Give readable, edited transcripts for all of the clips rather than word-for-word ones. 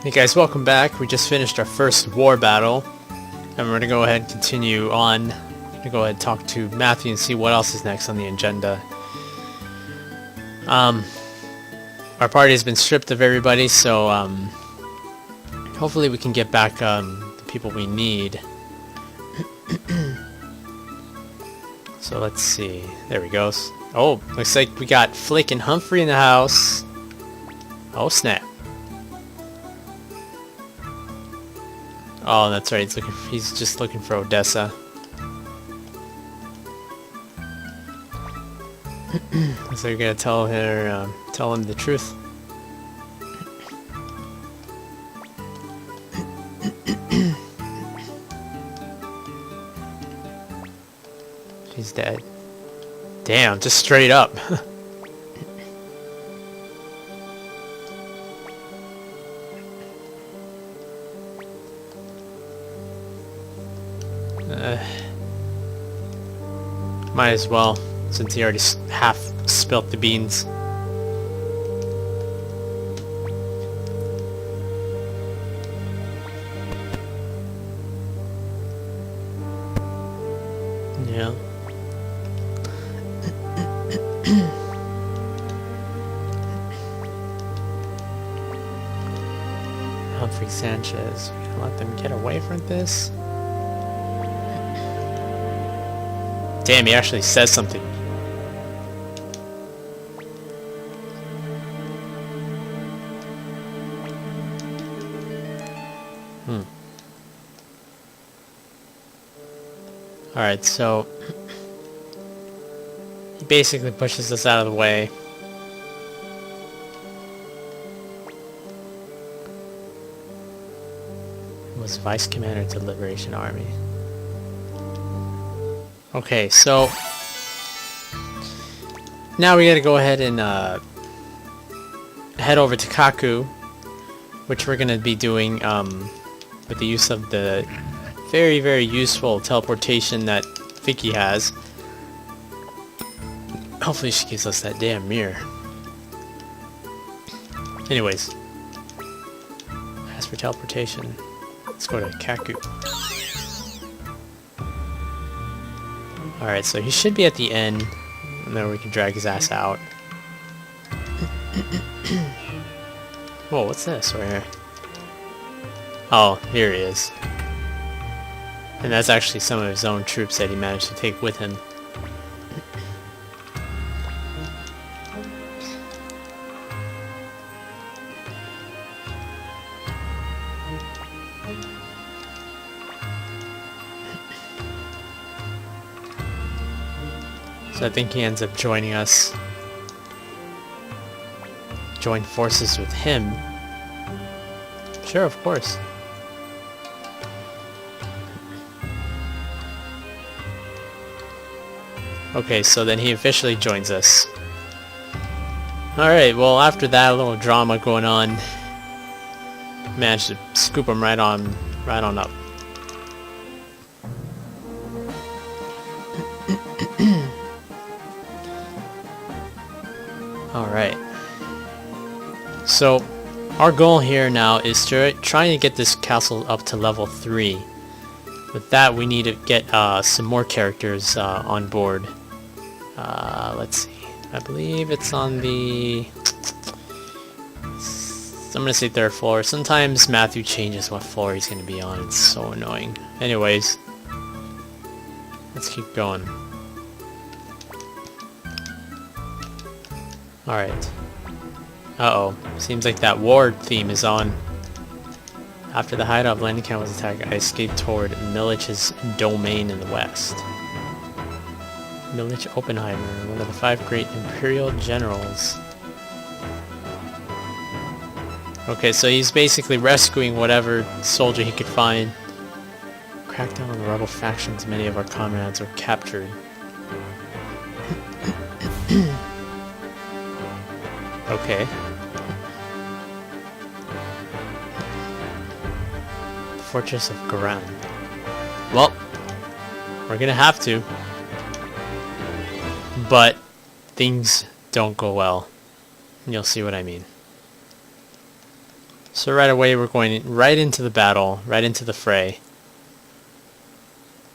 Hey guys, welcome back. We just finished our first war battle, and we're gonna go ahead and continue on. I'm gonna go ahead and talk to Matthew and see what else is next on the agenda. Our party has been stripped of everybody, so hopefully we can get back the people we need. So let's see. There we go. Oh, looks like we got Flik and Humphrey in the house. Oh snap. Oh, that's right. He's just looking for Odessa. So you're gonna tell him the truth. She's dead. Damn, just straight up. Might as well, since he already half spilt the beans. Yeah. Humphrey Sanchez. We gonna let them get away from this? Damn, he actually says something. Alright, so he basically pushes us out of the way. He was Vice Commander to Liberation Army. Okay, so now we gotta go ahead and head over to Kaku, which we're gonna be doing with the use of the very, very useful teleportation that Vicky has. Hopefully she gives us that damn mirror. Anyways, as for teleportation, let's go to Kaku. Alright, so he should be at the end, and then we can drag his ass out. Whoa, what's this right here? Oh, here he is. And that's actually some of his own troops that he managed to take with him. So I think he ends up joining us. Join forces with him. Sure, of course. Okay, so then he officially joins us. Alright, well after that little drama going on, managed to scoop him right on up. Alright. So, our goal here now is to try to get this castle up to level 3. With that, we need to get some more characters on board. Let's see. I believe it's on the... I'm gonna say 3rd floor. Sometimes Matthew changes what floor he's gonna be on. It's so annoying. Anyways, let's keep going. Alright. Uh-oh. Seems like that war theme is on. After the hideout of landing camp was attacked, I escaped toward Milich's domain in the west. Milich Oppenheimer, one of the 5 great imperial generals. Okay, so he's basically rescuing whatever soldier he could find. Crackdown on the rebel factions, many of our comrades were captured. Okay. Fortress of Garan. Well, we're gonna have to. But things don't go well. You'll see what I mean. So right away we're going right into the battle, right into the fray.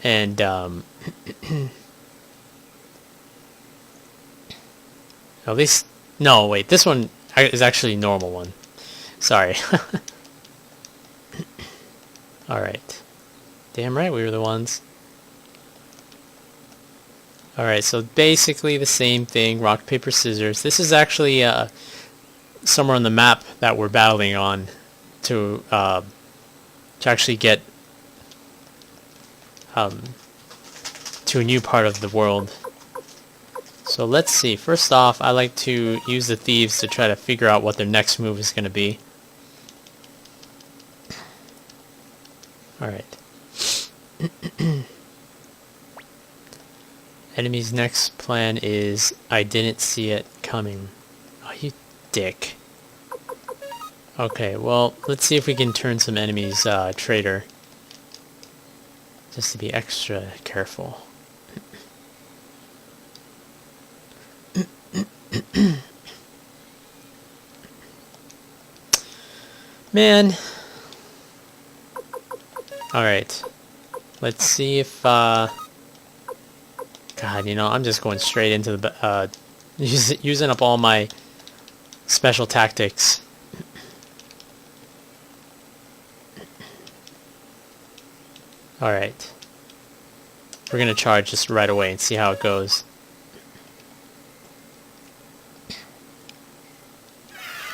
And at least, no, wait, this one is actually a normal one. Sorry. Alright. Damn right we were the ones. Alright, so basically the same thing, rock, paper, scissors. This is actually somewhere on the map that we're battling on to actually get to a new part of the world. So let's see. First off, I like to use the thieves to try to figure out what their next move is going to be. Alright. Enemy's next plan is I didn't see it coming. Oh, you dick. Okay, well, let's see if we can turn some enemies traitor. Just to be extra careful. Man. Alright. Let's see if, God, you know, I'm just going straight into the, using up all my special tactics. Alright. We're gonna charge just right away and see how it goes.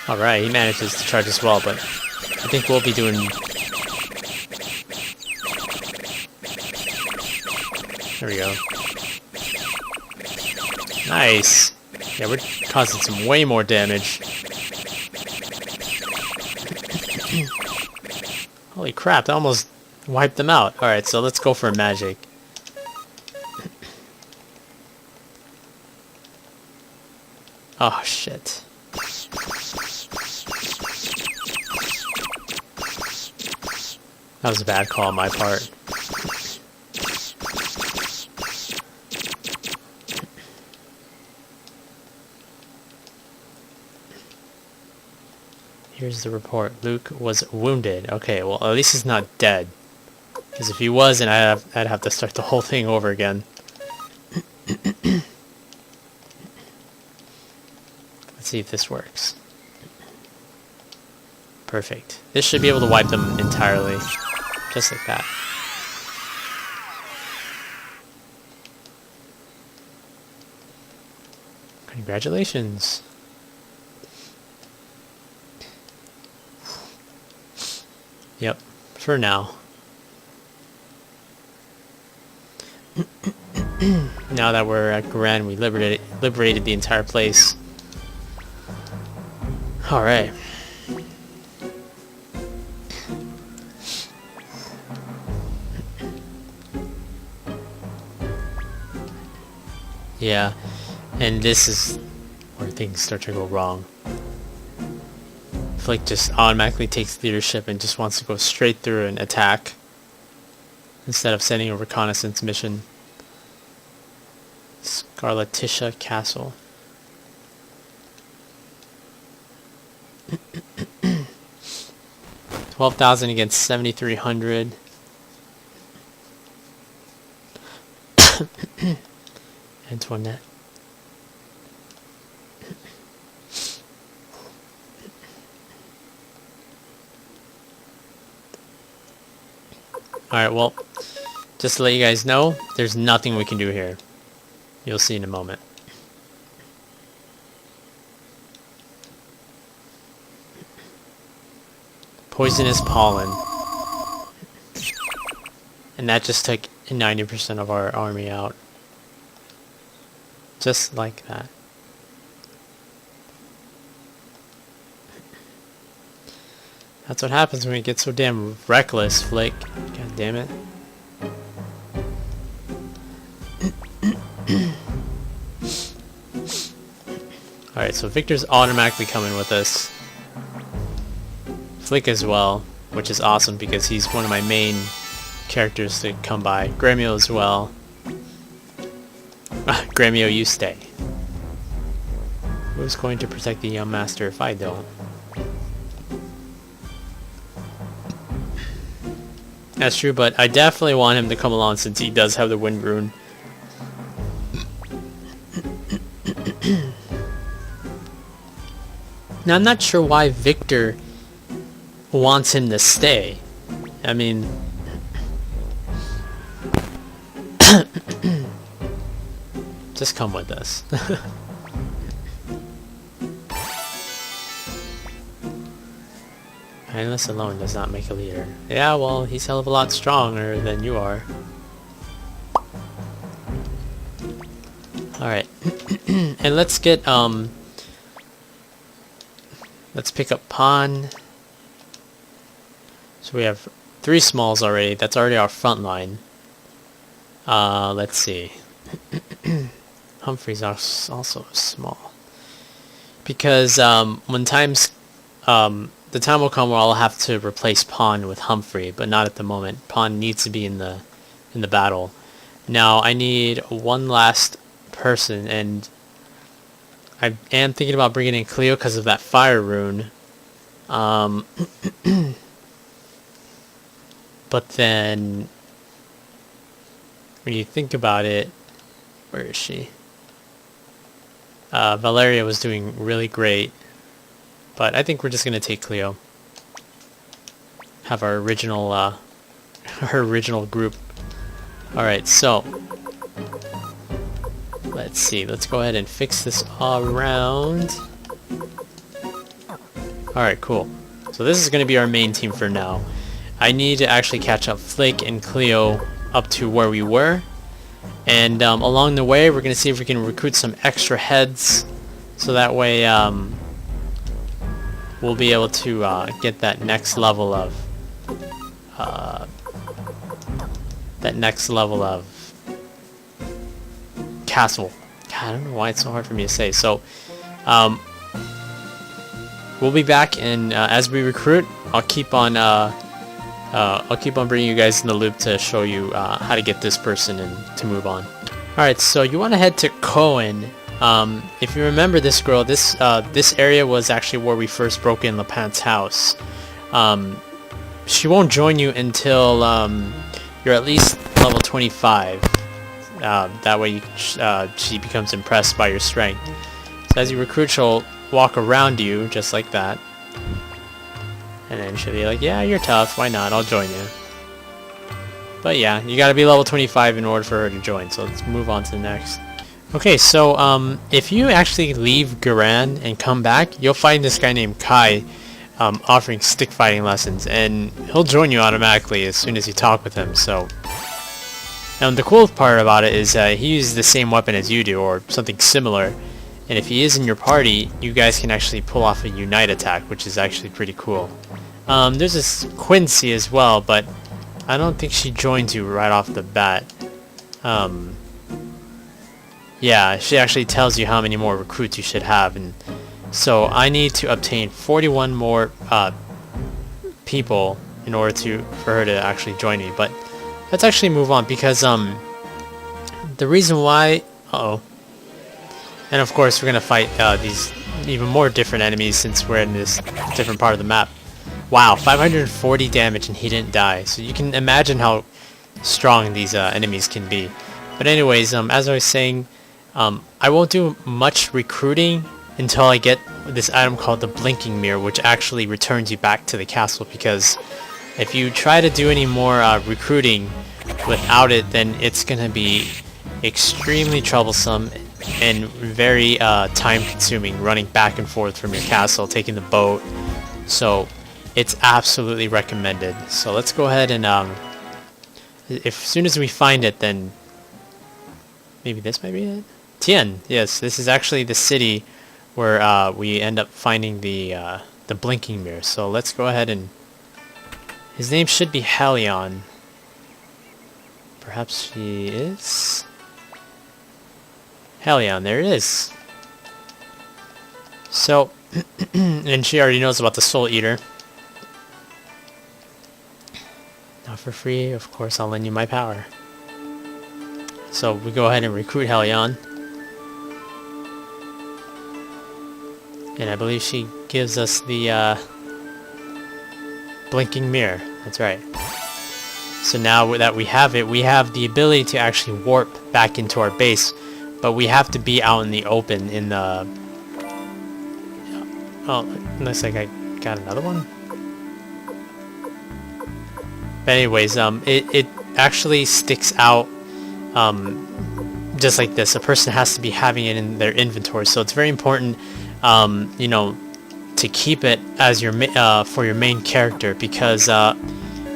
Alright, he manages to charge as well, but I think we'll be doing... There we go. Nice! Yeah, we're causing some way more damage. Holy crap, that almost wiped them out. Alright, so let's go for magic. Oh, shit. That was a bad call on my part. Here's the report. Luke was wounded. Okay, well, at least he's not dead. Because if he was, then I'd have to start the whole thing over again. Let's see if this works. Perfect. This should be able to wipe them entirely. Just like that. Congratulations. Yep, for now. Now that we're at Garan, we liberated the entire place. Alright. Yeah, and this is where things start to go wrong. Flik just automatically takes leadership and just wants to go straight through and attack instead of sending a reconnaissance mission. Scarlatisha Castle. $12,000 against 7,300. Antoinette. Alright, well, just to let you guys know, there's nothing we can do here. You'll see in a moment. Poisonous pollen. And that just took 90% of our army out. Just like that. That's what happens when you get so damn reckless, Flik. God damn it. Alright, so Victor's automatically coming with us. Flik as well, which is awesome because he's one of my main characters to come by. Gremio as well. Gremio, you stay. Who's going to protect the young master if I don't? That's true, but I definitely want him to come along since he does have the wind rune. Now, I'm not sure why Victor wants him to stay. I mean... just come with us. Kindness alone does not make a leader. Yeah, well, he's a hell of a lot stronger than you are. Alright. And let's get, let's pick up pawn. So we have 3 smalls already. That's already our front line. Let's see. Humphrey's also small. Because, when times, the time will come where I'll have to replace Pawn with Humphrey, but not at the moment. Pawn needs to be in the battle. Now I need one last person, and I am thinking about bringing in Cleo because of that fire rune. But then when you think about it, where is she? Valeria was doing really great. But I think we're just gonna take Cleo. Have our original, her original group. Alright, so let's see. Let's go ahead and fix this all around. Alright, cool. So this is gonna be our main team for now. I need to actually catch up Flik and Cleo up to where we were. And along the way, we're gonna see if we can recruit some extra heads. So that way, we'll be able to get that next level of castle. God, I don't know why it's so hard for me to say. So we'll be back, and as we recruit, I'll keep on bringing you guys in the loop to show you how to get this person and to move on. All right, so you want to head to Cohen. If you remember this girl, this area was actually where we first broke in Lapant's house. She won't join you until you're at least level 25. That way she becomes impressed by your strength. So as you recruit, she'll walk around you just like that. And then she'll be like, yeah, you're tough, why not, I'll join you. But yeah, you gotta be level 25 in order for her to join, so let's move on to the next. Okay, so if you actually leave Garan and come back, you'll find this guy named Kai offering stick fighting lessons, and he'll join you automatically as soon as you talk with him. So, and the cool part about it is he uses the same weapon as you do, or something similar. And if he is in your party, you guys can actually pull off a unite attack, which is actually pretty cool. There's this Quincy as well, but I don't think she joins you right off the bat. Yeah, she actually tells you how many more recruits you should have, and so I need to obtain 41 more people in order for her to actually join me. But let's actually move on, because the reason why, and of course we're gonna fight these even more different enemies since we're in this different part of the map. Wow, 540 damage and he didn't die, so you can imagine how strong these enemies can be. But anyways, as I was saying, I won't do much recruiting until I get this item called the Blinking Mirror, which actually returns you back to the castle, because if you try to do any more recruiting without it, then it's gonna be extremely troublesome and very time consuming, running back and forth from your castle, taking the boat. So it's absolutely recommended. So let's go ahead and as soon as we find it, then maybe this might be it. Tien, yes, this is actually the city where we end up finding the Blinking Mirror. So let's go ahead and his name should be Hellion. Perhaps she is Hellion. There it is. So, and she already knows about the Soul Eater. Not for free, of course. I'll lend you my power. So we go ahead and recruit Hellion. And I believe she gives us the Blinking Mirror. That's right. So now that we have it, we have the ability to actually warp back into our base, but we have to be out in the open in the... Oh, looks like I got another one. But anyways, it actually sticks out just like this. A person has to be having it in their inventory, so it's very important, you know, to keep it as your for your main character, because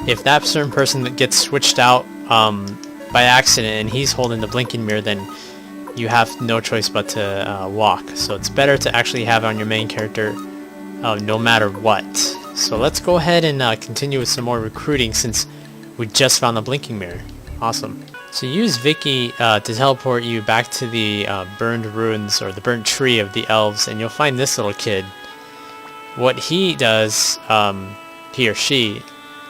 if that certain person that gets switched out by accident and he's holding the blinking mirror, then you have no choice but to walk. So it's better to actually have it on your main character no matter what. So let's go ahead and continue with some more recruiting, since we just found the blinking mirror. Awesome. So use Vicky to teleport you back to the burned ruins, or the burnt tree of the elves, and you'll find this little kid. What he does, he or she,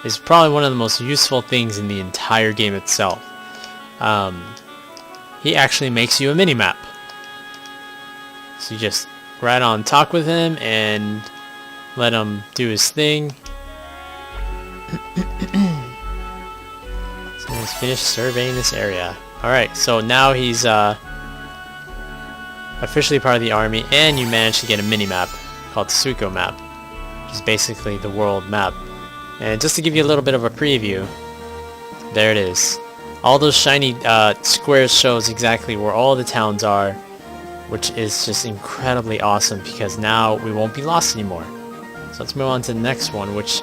is probably one of the most useful things in the entire game itself. He actually makes you a minimap. So you just right on talk with him and let him do his thing. So he's finished surveying this area. Alright, so now he's officially part of the army, and you managed to get a minimap called Suikoden map, which is basically the world map. And just to give you a little bit of a preview, there it is. All those shiny squares shows exactly where all the towns are, which is just incredibly awesome, because now we won't be lost anymore. So let's move on to the next one, which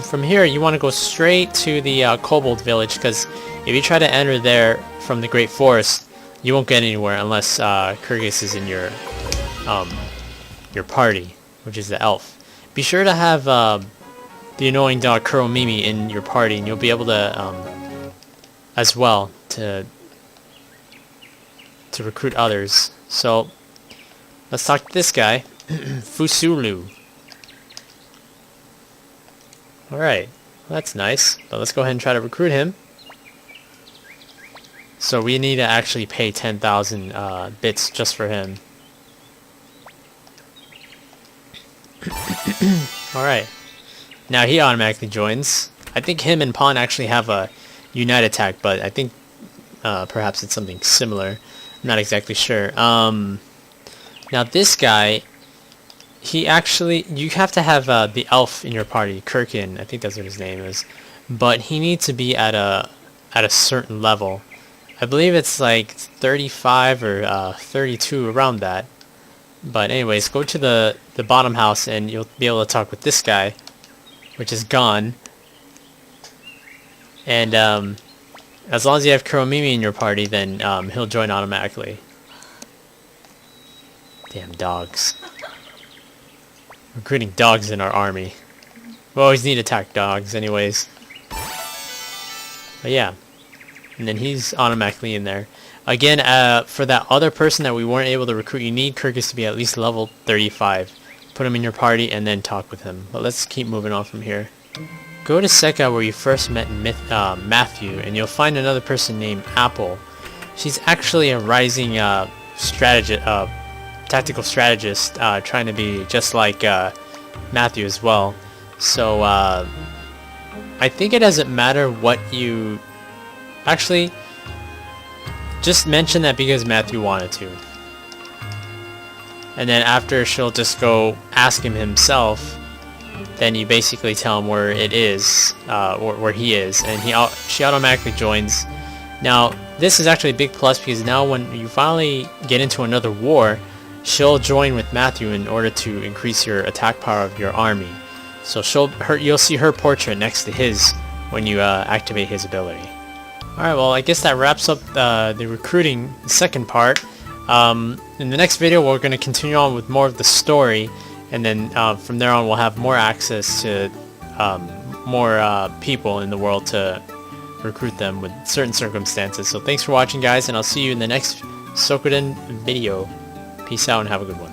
from here you want to go straight to the Kobold village, because if you try to enter there from the Great Forest, you won't get anywhere unless Kyrgyz is in your party, which is the elf. Be sure to have the annoying dog Kuromimi in your party, and you'll be able to as well to recruit others. So let's talk to this guy, Fusulu. Alright, well, that's nice, but let's go ahead and try to recruit him. So we need to actually pay 10,000 bits just for him. Alright, now he automatically joins. I think him and Pawn actually have a unite attack, but I think perhaps it's something similar. I'm not exactly sure. Now this guy, he actually, you have to have the elf in your party, Kirkin, I think that's what his name is, but he needs to be at a certain level. I believe it's like 35 or 32, around that. But anyways, go to the bottom house and you'll be able to talk with this guy, which is gone. And as long as you have Kuromimi in your party, then he'll join automatically. Damn dogs. Recruiting dogs in our army. We always need attack dogs anyways. But yeah. And then he's automatically in there. Again, for that other person that we weren't able to recruit, you need Kyrgyz to be at least level 35. Put him in your party and then talk with him. But let's keep moving on from here. Go to Seka, where you first met Matthew, and you'll find another person named Apple. She's actually a rising tactical strategist, trying to be just like Matthew as well. So I think it doesn't matter what you... Actually, just mention that because Matthew wanted to. And then after, she'll just go ask him himself. Then you basically tell him where it is, where he is, and she automatically joins. Now, this is actually a big plus, because now when you finally get into another war, she'll join with Matthew in order to increase your attack power of your army. So you'll see her portrait next to his when you activate his ability. Alright, well, I guess that wraps up the recruiting second part. In the next video, we're going to continue on with more of the story, and then from there on, we'll have more access to more people in the world to recruit them with certain circumstances. So thanks for watching, guys, and I'll see you in the next Suikoden video. Peace out and have a good one.